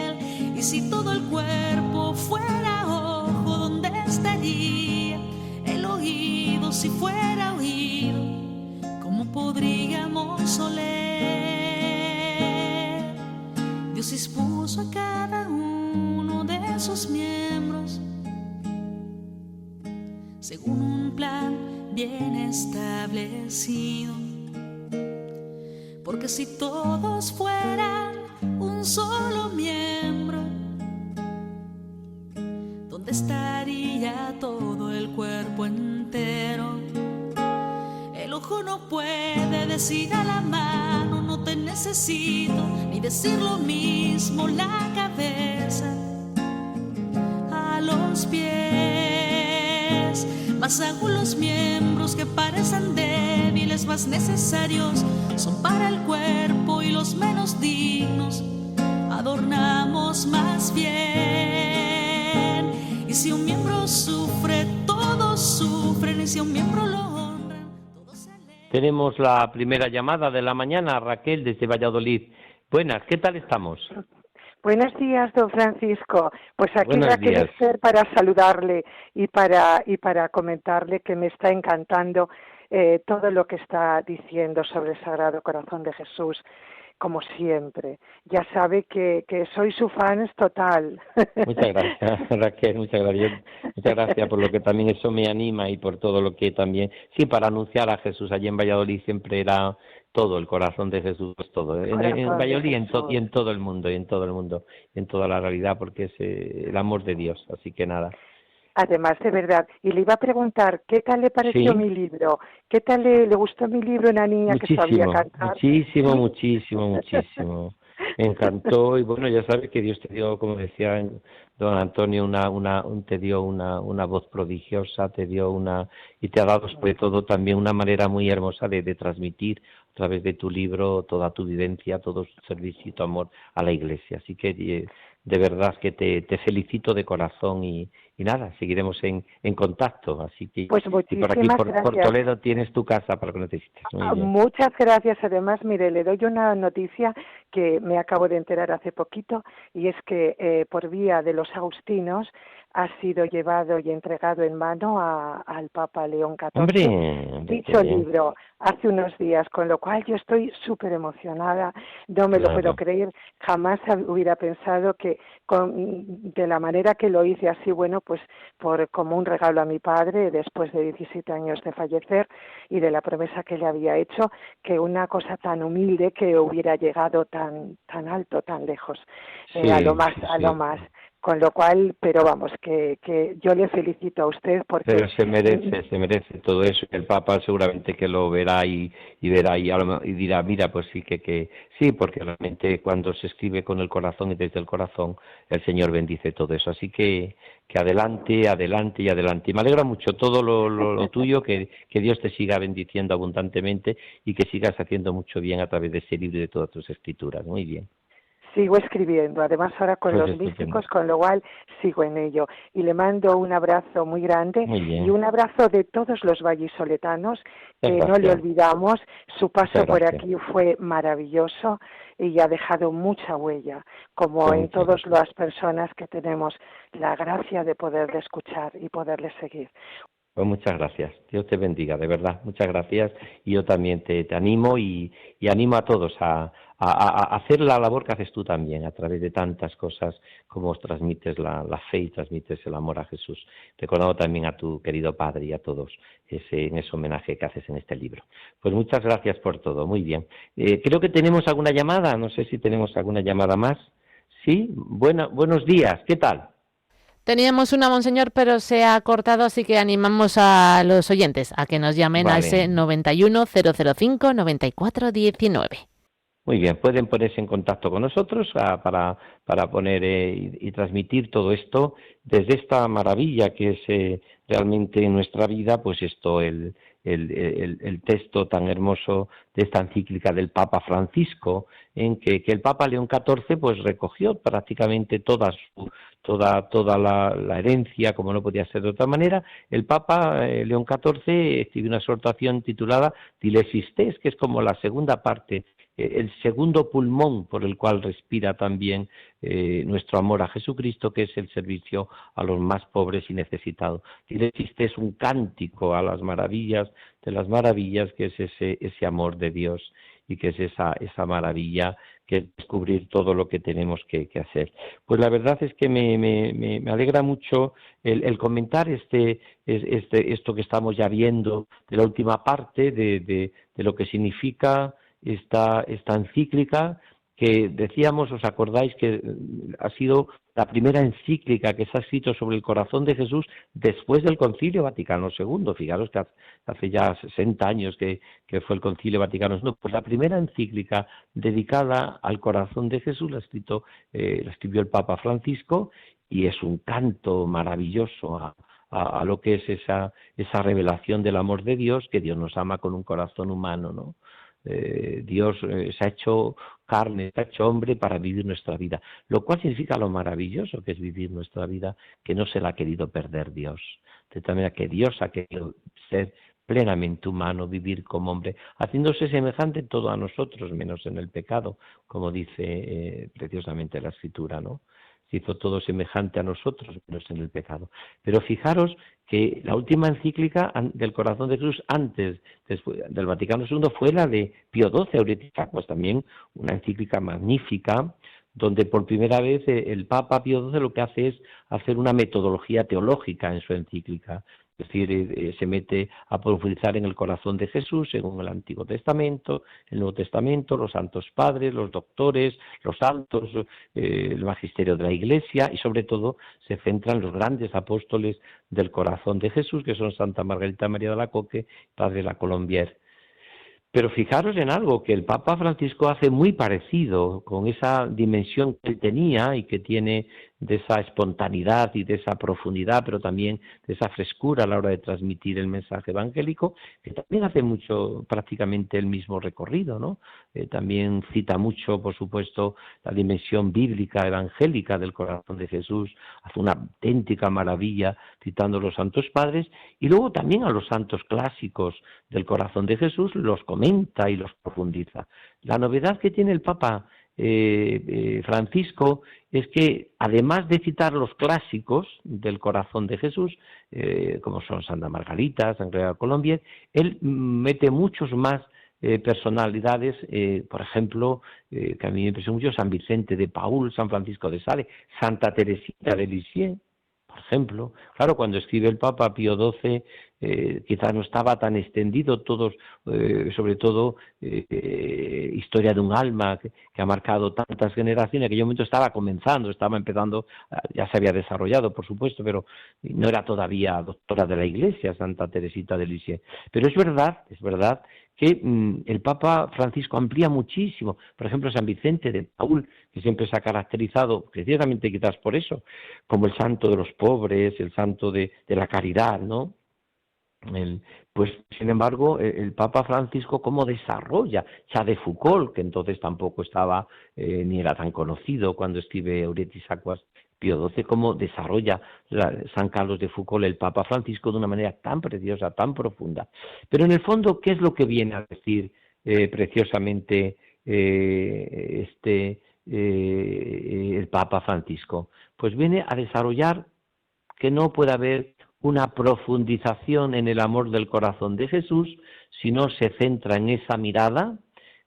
él? Y si todo el cuerpo fuera ojo, ¿dónde estaría el oído? Si fuera oído, ¿cómo podríamos oler? Dios dispuso a cada uno de esos miembros según un plan bien establecido. Porque si todos fueran un solo miembro, ¿dónde estaría todo el cuerpo entero? El ojo no puede decir a la mano, no te necesito, ni decir lo mismo la cabeza a los pies. Mas aún los miembros que parecen débiles, más necesarios, son para el cuerpo, y los menos dignos adornamos más bien. Y si un miembro sufre, todos sufren, y si un miembro lo honran, todos se alegran. Tenemos la primera llamada de la mañana, Raquel, desde Valladolid. Buenas, ¿qué tal estamos? Buenos días, don Francisco. Pues aquí Buenos Raquel días. Esther para saludarle y para comentarle que me está encantando todo lo que está diciendo sobre el Sagrado Corazón de Jesús, como siempre. Ya sabe que soy su fan total. Muchas gracias, Raquel, muchas gracias. Muchas gracias por lo que también eso me anima y por todo lo que también... Sí, para anunciar a Jesús allí en Valladolid siempre era todo, el corazón de Jesús, todo. En Valladolid y en todo el mundo, y en toda la realidad, porque es el amor de Dios, así que nada. Además, de verdad, y le iba a preguntar, ¿qué tal le pareció mi libro? ¿Qué tal le gustó mi libro, una niña que sabía cantar? Muchísimo. Me encantó, y bueno, ya sabes que Dios te dio, como decía don Antonio, te dio una voz prodigiosa, y te ha dado sobre todo también una manera muy hermosa de transmitir a través de tu libro toda tu vivencia, todo tu servicio y tu amor a la Iglesia. Así que de verdad que te felicito de corazón y nada, seguiremos en contacto. Así que pues y por aquí, por Toledo, tienes tu casa para que necesites. Muchas gracias. Además, mire, le doy una noticia que me acabo de enterar hace poquito, y es que por vía de los agustinos ha sido llevado y entregado en mano al Papa León XIV. Hombre, dicho libro hace unos días, con lo cual yo estoy súper emocionada, no me lo puedo creer, jamás hubiera pensado que de la manera que lo hice así, bueno, pues como un regalo a mi padre después de 17 años de fallecer y de la promesa que le había hecho, que una cosa tan humilde que hubiera llegado tan alto, tan lejos, a lo más. Con lo cual, pero vamos, que yo le felicito a usted porque... Pero se merece todo eso. El Papa seguramente que lo verá y dirá, mira, pues sí, que sí, porque realmente cuando se escribe con el corazón y desde el corazón, el Señor bendice todo eso. Así que adelante. Y me alegra mucho todo lo tuyo, que Dios te siga bendiciendo abundantemente y que sigas haciendo mucho bien a través de ese libro y de todas tus escrituras. Muy bien. Sigo escribiendo, además ahora con los místicos, con lo cual sigo en ello. Y le mando un abrazo muy grande y un abrazo de todos los vallisoletanos, que no le olvidamos. Su paso por aquí fue maravilloso y ha dejado mucha huella, como en todas las personas que tenemos la gracia de poderle escuchar y poderle seguir. Pues muchas gracias. Dios te bendiga, de verdad. Muchas gracias. Y yo también te animo y animo a todos a hacer la labor que haces tú también, a través de tantas cosas como transmites la fe y transmites el amor a Jesús. Recordando también a tu querido Padre y a todos en ese homenaje que haces en este libro. Pues muchas gracias por todo. Muy bien. Creo que tenemos alguna llamada. No sé si tenemos alguna llamada más. Sí. Buenos días. ¿Qué tal? Teníamos una, monseñor, pero se ha cortado, así que animamos a los oyentes a que nos llamen a ese 91 005 94 19. Muy bien, pueden ponerse en contacto con nosotros para poner y transmitir todo esto desde esta maravilla que es realmente en nuestra vida, pues esto, el el texto tan hermoso de esta encíclica del Papa Francisco, en que el Papa León XIV pues recogió prácticamente toda la herencia, como no podía ser de otra manera. El Papa León XIV escribió una exhortación titulada Dilesis Tes, que es como la segunda parte, el segundo pulmón por el cual respira también nuestro amor a Jesucristo, que es el servicio a los más pobres y necesitados. Dilesis Tes es un cántico a las maravillas de las maravillas, que es ese amor de Dios, y que es esa maravilla, que es descubrir todo lo que tenemos que hacer. Pues la verdad es que me alegra mucho el comentar esto que estamos ya viendo de la última parte, de lo que significa esta encíclica, que decíamos, os acordáis que ha sido la primera encíclica que se ha escrito sobre el corazón de Jesús después del Concilio Vaticano II. Fijaros que hace ya 60 años que fue el Concilio Vaticano II. Pues la primera encíclica dedicada al corazón de Jesús la escribió el Papa Francisco, y es un canto maravilloso a lo que es esa revelación del amor de Dios, que Dios nos ama con un corazón humano, ¿no? Dios se ha hecho carne, se ha hecho hombre para vivir nuestra vida, lo cual significa lo maravilloso que es vivir nuestra vida, que no se la ha querido perder Dios, de tal manera que Dios ha querido ser plenamente humano, vivir como hombre, haciéndose semejante en todo a nosotros, menos en el pecado, como dice preciosamente la Escritura, ¿no? Se hizo todo semejante a nosotros, menos en el pecado. Pero fijaros que la última encíclica del corazón de Jesús después del Vaticano II fue la de Pío XII, Aurietis Aquas, también una encíclica magnífica, donde por primera vez el Papa Pío XII lo que hace es hacer una metodología teológica en su encíclica. Es decir, se mete a profundizar en el corazón de Jesús, según el Antiguo Testamento, el Nuevo Testamento, los santos padres, los doctores, los santos, el magisterio de la Iglesia, y sobre todo se centra en los grandes apóstoles del corazón de Jesús, que son Santa Margarita María de Alacoque, Padre La Colombier. Pero fijaros en algo que el Papa Francisco hace muy parecido, con esa dimensión que él tenía y que tiene, de esa espontaneidad y de esa profundidad, pero también de esa frescura a la hora de transmitir el mensaje evangélico, que también hace mucho, prácticamente el mismo recorrido, ¿no? También cita mucho, por supuesto, la dimensión bíblica, evangélica del corazón de Jesús, hace una auténtica maravilla citando a los santos padres, y luego también a los santos clásicos del corazón de Jesús los comenta y los profundiza. La novedad que tiene el Papa Francisco es que, además de citar los clásicos del corazón de Jesús, como son Santa Margarita, San Gregorio de Colombier, él mete muchos más personalidades, por ejemplo, que a mí me impresionó mucho, San Vicente de Paúl, San Francisco de Sales, Santa Teresita de Lisieux, por ejemplo. Claro, cuando escribe el Papa Pío XII, quizás no estaba tan extendido todos, sobre todo Historia de un alma, que ha marcado tantas generaciones, que en aquel momento estaba comenzando, estaba empezando, ya se había desarrollado, por supuesto, pero no era todavía doctora de la Iglesia, Santa Teresita de Lisieux. Pero es verdad que el Papa Francisco amplía muchísimo. Por ejemplo, San Vicente de Paúl, que siempre se ha caracterizado, precisamente quizás por eso, como el santo de los pobres, el santo de la caridad, ¿no? Pues, sin embargo, el Papa Francisco, ¿cómo desarrolla? Charles de Foucauld, que entonces tampoco estaba, ni era tan conocido cuando escribe Aurietis Aquas, Pío XII, cómo desarrolla San Carlos de Foucauld, el Papa Francisco, de una manera tan preciosa, tan profunda. Pero en el fondo, ¿qué es lo que viene a decir preciosamente el Papa Francisco? Pues viene a desarrollar que no puede haber una profundización en el amor del corazón de Jesús si no se centra en esa mirada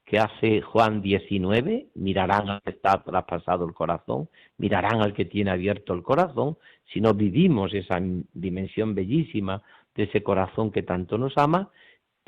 que hace Juan 19, mirarán al que está traspasado el corazón, mirarán al que tiene abierto el corazón, si no vivimos esa dimensión bellísima de ese corazón que tanto nos ama,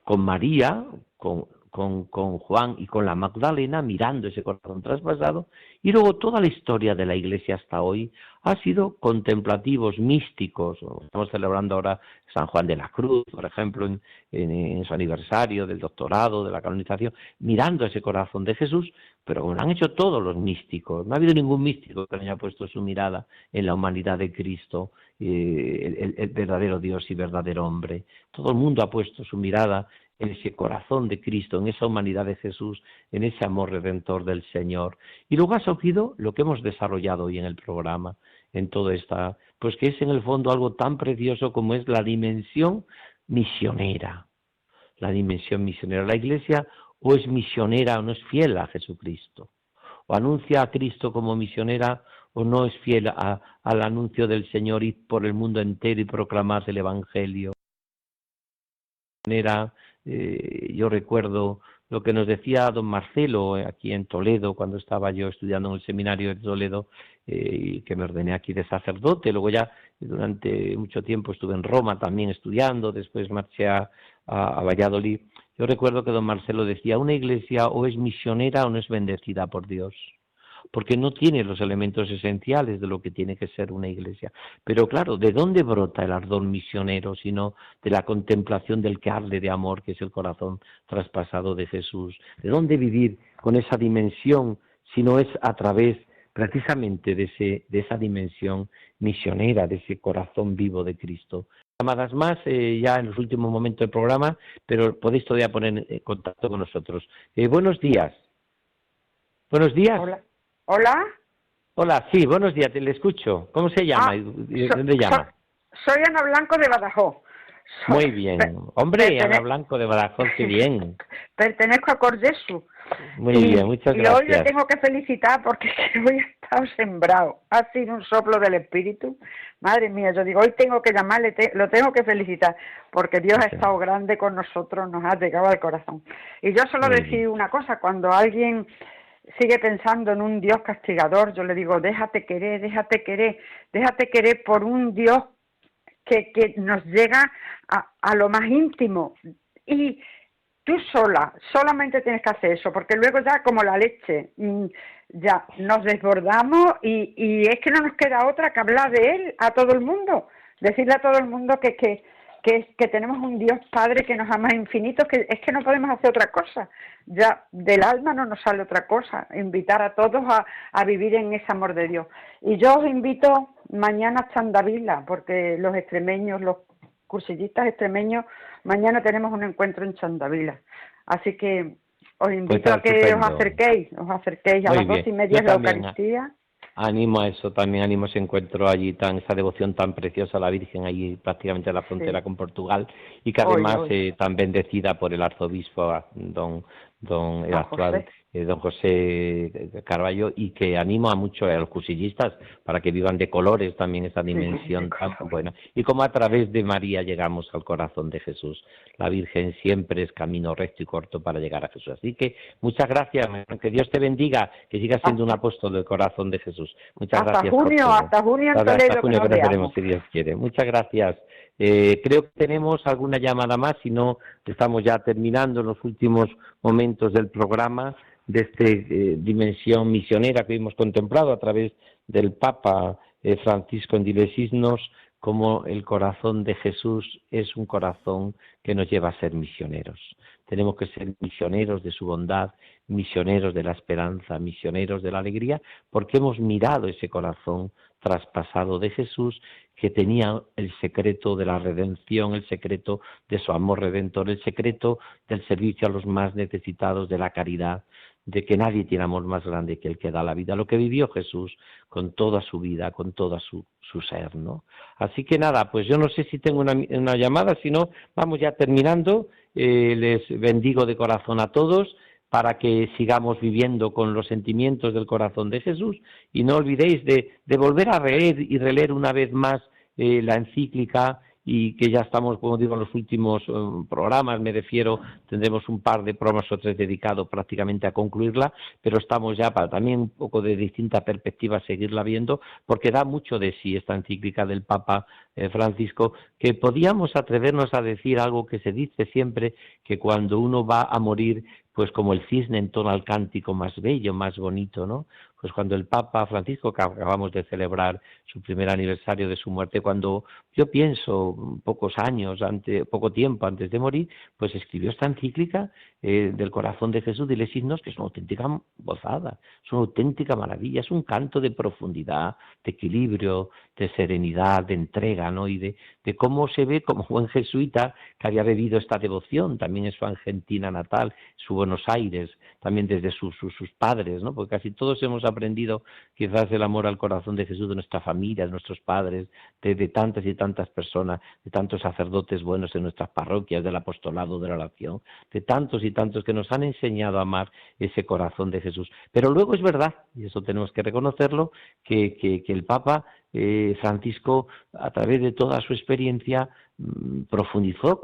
con María, con con Juan y con la Magdalena, mirando ese corazón traspasado, y luego toda la historia de la Iglesia hasta hoy ha sido contemplativos, místicos. Estamos celebrando ahora San Juan de la Cruz, por ejemplo, en su aniversario del doctorado, de la canonización, mirando ese corazón de Jesús, pero como lo han hecho todos los místicos. No ha habido ningún místico que haya puesto su mirada en la humanidad de Cristo, el verdadero Dios y verdadero hombre. Todo el mundo ha puesto su mirada en ese corazón de Cristo, en esa humanidad de Jesús, en ese amor redentor del Señor. Y luego ha surgido lo que hemos desarrollado hoy en el programa, en todo esta, pues que es en el fondo algo tan precioso como es la dimensión misionera. La dimensión misionera. La Iglesia o es misionera o no es fiel a Jesucristo, o anuncia a Cristo como misionera o no es fiel al anuncio del Señor, ir por el mundo entero y proclamar el Evangelio. Yo recuerdo lo que nos decía don Marcelo aquí en Toledo, cuando estaba yo estudiando en el seminario de Toledo, que me ordené aquí de sacerdote. Luego ya durante mucho tiempo estuve en Roma también estudiando, después marché a Valladolid. Yo recuerdo que don Marcelo decía, una iglesia o es misionera o no es bendecida por Dios, porque no tiene los elementos esenciales de lo que tiene que ser una iglesia. Pero claro, ¿de dónde brota el ardor misionero, sino de la contemplación del que arde de amor, que es el corazón traspasado de Jesús? ¿De dónde vivir con esa dimensión, si no es a través precisamente de esa dimensión misionera, de ese corazón vivo de Cristo? Llamadas más ya en los últimos momentos del programa, pero podéis todavía poner en contacto con nosotros. Buenos días. Buenos días. Hola. ¿Hola? Hola, sí, buenos días, le escucho. ¿Cómo se llama? ¿De dónde llama? Soy Ana Blanco de Badajoz. Muy bien. Hombre, Ana Blanco de Badajoz, qué bien. Pertenezco a Cordesu. Muy bien, muchas gracias. Y hoy le tengo que felicitar porque hoy ha estado sembrado. Ha sido un soplo del Espíritu. Madre mía, yo digo, hoy tengo que llamarle, lo tengo que felicitar porque Dios ha estado grande con nosotros, nos ha llegado al corazón. Y yo solo decir una cosa, cuando alguien sigue pensando en un Dios castigador, yo le digo, déjate querer por un Dios que nos llega a lo más íntimo. Y tú solamente tienes que hacer eso, porque luego ya como la leche, ya nos desbordamos y es que no nos queda otra que hablar de Él a todo el mundo, decirle a todo el mundo que tenemos un Dios Padre que nos ama infinito, que es que no podemos hacer otra cosa. Ya del alma no nos sale otra cosa, invitar a todos a vivir en ese amor de Dios. Y yo os invito mañana a Chandavila, porque los extremeños, los cursillistas extremeños, mañana tenemos un encuentro en Chandavila. Así que os invito a que os acerquéis a las 2:30 de la Eucaristía. Animo a eso también, animo a ese encuentro allí, esa devoción tan preciosa a la Virgen allí prácticamente en la frontera con Portugal, y que además tan bendecida por el arzobispo don José Carballo, y que animo a muchos a los cursillistas para que vivan de colores también esa dimensión tan buena. Y como a través de María llegamos al corazón de Jesús. La Virgen siempre es camino recto y corto para llegar a Jesús. Así que muchas gracias, que Dios te bendiga, que sigas siendo un apóstol del corazón de Jesús. Muchas gracias. Hasta junio en Toledo, hasta junio que nos veremos, si Dios quiere. Muchas gracias. Creo que tenemos alguna llamada más, si no estamos ya terminando los últimos momentos del programa de esta dimensión misionera que hemos contemplado a través del Papa Francisco en Dies Signos, como el corazón de Jesús es un corazón que nos lleva a ser misioneros. Tenemos que ser misioneros de su bondad, misioneros de la esperanza, misioneros de la alegría, porque hemos mirado ese corazón traspasado de Jesús, que tenía el secreto de la redención, el secreto de su amor redentor, el secreto del servicio a los más necesitados, de la caridad, de que nadie tiene amor más grande que el que da la vida, lo que vivió Jesús con toda su vida, con toda su ser, ¿no? Así que nada, pues yo no sé si tengo una llamada, si no, vamos ya terminando. Les bendigo de corazón a todos, para que sigamos viviendo con los sentimientos del corazón de Jesús, y no olvidéis de volver a leer y releer una vez más la encíclica, y que ya estamos, como digo, en los últimos programas, me refiero, tendremos un par de programas o tres dedicados prácticamente a concluirla, pero estamos ya para también un poco de distinta perspectiva seguirla viendo, porque da mucho de sí esta encíclica del Papa Francisco, que podíamos atrevernos a decir algo que se dice siempre, que cuando uno va a morir pues como el cisne entona el cántico más bello, más bonito, ¿no? Pues cuando el Papa Francisco, que acabamos de celebrar su primer aniversario de su muerte, cuando yo pienso poco tiempo antes de morir, pues escribió esta encíclica del corazón de Jesús, Diles Signos, que es una auténtica gozada, es una auténtica maravilla, es un canto de profundidad, de equilibrio, de serenidad, de entrega, ¿no? Y de cómo se ve como buen jesuita que había vivido esta devoción, también en su Argentina natal, su Buenos Aires, también desde sus padres, ¿no? Porque casi todos hemos aprendido quizás el amor al corazón de Jesús de nuestra familia, de nuestros padres, de tantas y tantas personas, de tantos sacerdotes buenos en nuestras parroquias, del apostolado, de la oración, de tantos y tantos que nos han enseñado a amar ese corazón de Jesús. Pero luego es verdad, y eso tenemos que reconocerlo, que el Papa Francisco, a través de toda su experiencia, profundizó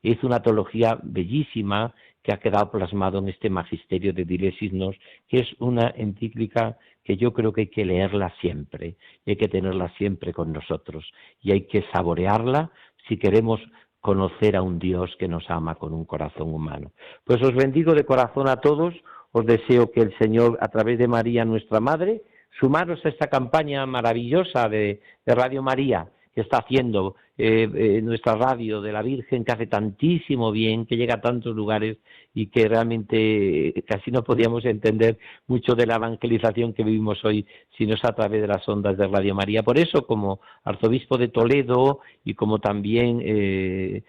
hizo una teología bellísima que ha quedado plasmado en este magisterio de Diles Signos, que es una encíclica que yo creo que hay que leerla siempre, y hay que tenerla siempre con nosotros, y hay que saborearla si queremos conocer a un Dios que nos ama con un corazón humano. Pues os bendigo de corazón a todos, os deseo que el Señor, a través de María, nuestra Madre, sumaros a esta campaña maravillosa de Radio María, que está haciendo nuestra radio de la Virgen, que hace tantísimo bien, que llega a tantos lugares y que realmente casi no podíamos entender mucho de la evangelización que vivimos hoy si no es a través de las ondas de Radio María. Por eso, como arzobispo de Toledo y como también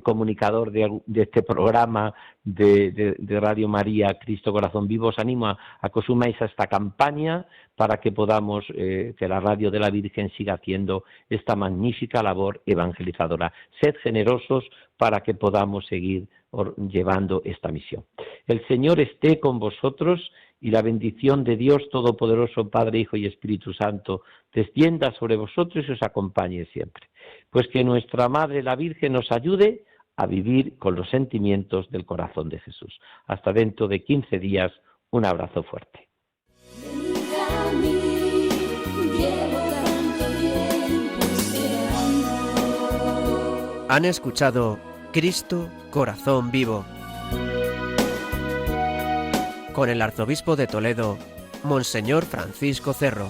comunicador de este programa de Radio María, Cristo Corazón Vivo, os animo a que os sumáis a esta campaña para que podamos, que la radio de la Virgen siga haciendo esta magnífica labor evangelizadora. Sed generosos para que podamos seguir llevando esta misión. El Señor esté con vosotros y la bendición de Dios Todopoderoso, Padre, Hijo y Espíritu Santo, descienda sobre vosotros y os acompañe siempre. Pues que nuestra Madre, la Virgen, nos ayude a vivir con los sentimientos del corazón de Jesús. Hasta dentro de 15 días, un abrazo fuerte. Han escuchado Cristo, Corazón Vivo, con el arzobispo de Toledo, Monseñor Francisco Cerro.